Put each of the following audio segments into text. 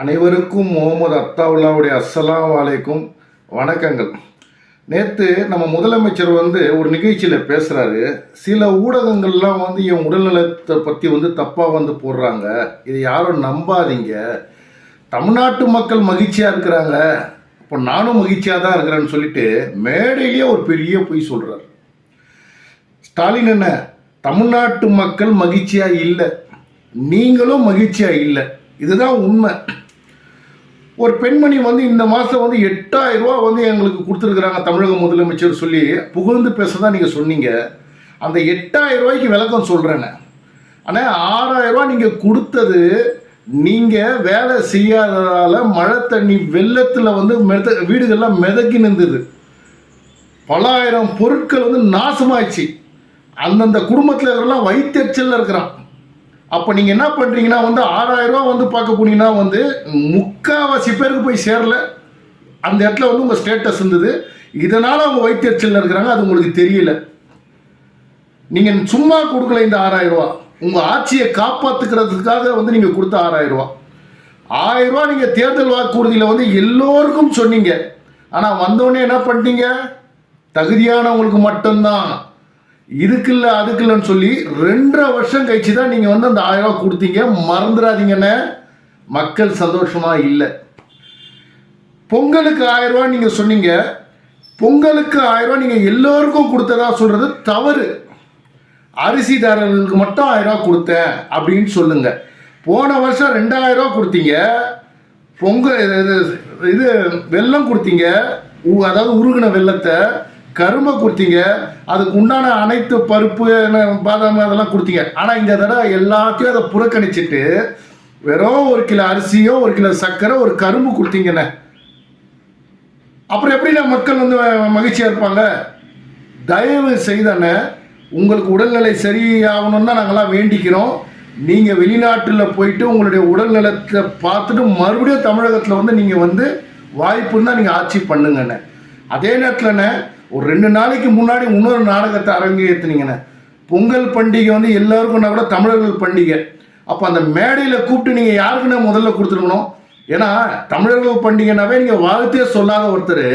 அனைவருக்கும் முகமது அத்தாவுல்லாவுடைய அஸ்ஸலாம் வலைக்கும் வணக்கங்கள். நேற்று நம்ம முதலமைச்சர் ஒரு நிகழ்ச்சியில் பேசுகிறாரு. சில ஊடகங்கள்லாம் என் உடல்நலத்தை பற்றி தப்பாக போடுறாங்க, இதை யாரும் நம்பாதீங்க, தமிழ்நாட்டு மக்கள் மகிழ்ச்சியாக இருக்கிறாங்க, இப்போ நானும் மகிழ்ச்சியாக தான் இருக்கிறேன்னு சொல்லிட்டு மேடையிலேயே ஒரு பெரிய பொய் சொல்கிறார். ஸ்டாலின் என்ன, தமிழ்நாட்டு மக்கள் மகிழ்ச்சியாக இல்லை, நீங்களும் மகிழ்ச்சியாக இல்லை, இதுதான் உண்மை. ஒரு பெண்மணி இந்த மாதம் 8,000 ரூபா எங்களுக்கு கொடுத்துருக்குறாங்க தமிழக முதலமைச்சர் சொல்லி புகழ்ந்து பேச தான் நீங்கள் சொன்னீங்க. அந்த 8,000 ரூபாய்க்கு விளக்கம் சொல்கிறேன்னு. ஆனால் 6,000 ரூபா நீங்கள் கொடுத்தது நீங்கள் வேலை செய்யாததால் மழை தண்ணி வெள்ளத்தில் வீடுகள்லாம் மிதக்கி நின்றுது, பல ஆயிரம் பொருட்கள் நாசமாயிடுச்சு. அந்தந்த குடும்பத்தில் இருக்கிறலாம் வயிற்றெச்சலில் இருக்கிறான். அப்போ நீங்கள் என்ன பண்ணுறீங்கன்னா 6,000 ரூபா பார்க்க போனீங்கன்னா முக்கால்வாசி பேருக்கு போய் சேரல. அந்த இடத்துல உங்கள் ஸ்டேட்டஸ் இருந்தது, இதனால் அவங்க வயிற்றெச்சலில் இருக்கிறாங்க, அது உங்களுக்கு தெரியல. நீங்கள் சும்மா கொடுக்கல இந்த 6,000 ரூபா, உங்கள் ஆட்சியை காப்பாற்றுக்கிறதுக்காக நீங்கள் கொடுத்த 6,000 ரூபா. 1,000 ரூபா நீங்கள் தேர்தல் வாக்குறுதியில் எல்லோருக்கும் சொன்னீங்க. ஆனால் வந்தோடனே என்ன பண்ணிட்டீங்க, தகுதியானவங்களுக்கு மட்டும்தான், இதுக்குல்ல அதுக்குல்லன்னு சொல்லி 2.5 வருஷம் கழிச்சு தான் நீங்கள் அந்த 1,000 ரூபா கொடுத்தீங்க. மறந்துடாதீங்கன்னு. மக்கள் சந்தோஷமாக இல்லை. பொங்கலுக்கு 1,000 ரூபா நீங்கள் சொன்னீங்க. பொங்கலுக்கு 1,000 ரூபா நீங்கள் எல்லோருக்கும் கொடுத்ததா சொல்கிறது தவறு. அரிசிதாரர்களுக்கு மட்டும் 1,000 ரூபா கொடுத்தேன் அப்படின்னு சொல்லுங்க. போன வருஷம் 2,000 ரூபா கொடுத்தீங்க. இது வெல்லம் கொடுத்தீங்க, அதாவது உருகின வெள்ளத்தை, கரும்பை கொடுத்தீங்க, அதுக்கு உண்டான அனைத்து பருப்பு பாதாம் அதெல்லாம் கொடுத்தீங்க. ஆனால் இந்த தடவை எல்லாத்தையும் அதை புறக்கணிச்சிட்டு வெறும் 1 கிலோ அரிசியோ 1 கிலோ சர்க்கரை ஒரு கரும்பு கொடுத்தீங்கண்ணே. அப்புறம் எப்படி மக்கள் மகிழ்ச்சியாக இருப்பாங்க? தயவு செய்தானே, உங்களுக்கு உடல்நிலை சரியாகணும்னு தான் நாங்கள்லாம் வேண்டிக்கிறோம். நீங்கள் வெளிநாட்டில் போயிட்டு உங்களுடைய உடல்நலத்தை பார்த்துட்டு மறுபடியும் தமிழகத்தில் நீங்கள் வாய்ப்புன்னு தான் நீங்கள் ஆட்சி பண்ணுங்கண்ணே. அதே நேரத்தில்ண்ணே, ஒரு 2 நாளைக்கு முன்னாடி இன்னொரு நாடகத்தை அரங்கேற்றினீங்கண்ணே. பொங்கல் பண்டிகை எல்லாருக்கும்னா கூட தமிழர்கள் பண்டிகை. அப்போ அந்த மேடையில் கூப்பிட்டு நீங்கள் யாருக்குன்னு முதல்ல கொடுத்துருக்கணும். ஏன்னா தமிழர்கள் பண்டிகைனாவே நீங்கள் வாழ்த்தே சொல்லாத ஒருத்தர்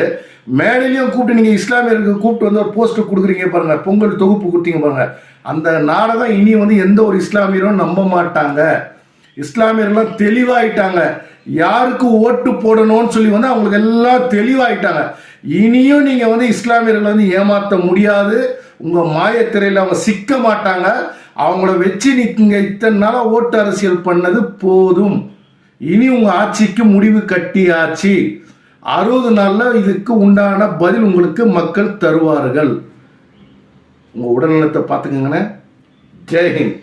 மேடையிலையும் கூப்பிட்டு நீங்கள் இஸ்லாமியர்களுக்கு கூப்பிட்டு ஒரு போஸ்டர் கொடுக்குறீங்க பாருங்க, பொங்கல் தொகுப்பு கொடுத்தீங்க பாருங்க. அந்த நாடகம் இனி எந்த ஒரு இஸ்லாமியரும் நம்ப மாட்டாங்க. இஸ்லாமியர்கள்லாம் தெளிவாயிட்டாங்க, யாருக்கு ஓட்டு போடணும்னு சொல்லி அவங்களுக்கு எல்லாம் தெளிவாயிட்டாங்க. இனியும் நீங்கள் இஸ்லாமியர்களை ஏமாற்ற முடியாது. உங்கள் மாயத்திரையில் அவங்க சிக்க மாட்டாங்க. அவங்கள வச்சு நீங்கள் இத்தனை நாளாக ஓட்டு அரசியல் பண்ணது போதும். இனி உங்கள் ஆட்சிக்கு முடிவு கட்டியாச்சு. 60 நாளில் இதுக்கு உண்டான பதில் உங்களுக்கு மக்கள் தருவார்கள். உங்கள் உடல்நலத்தை பார்த்துக்கங்கண்ணே. ஜெய்ஹிந்த்.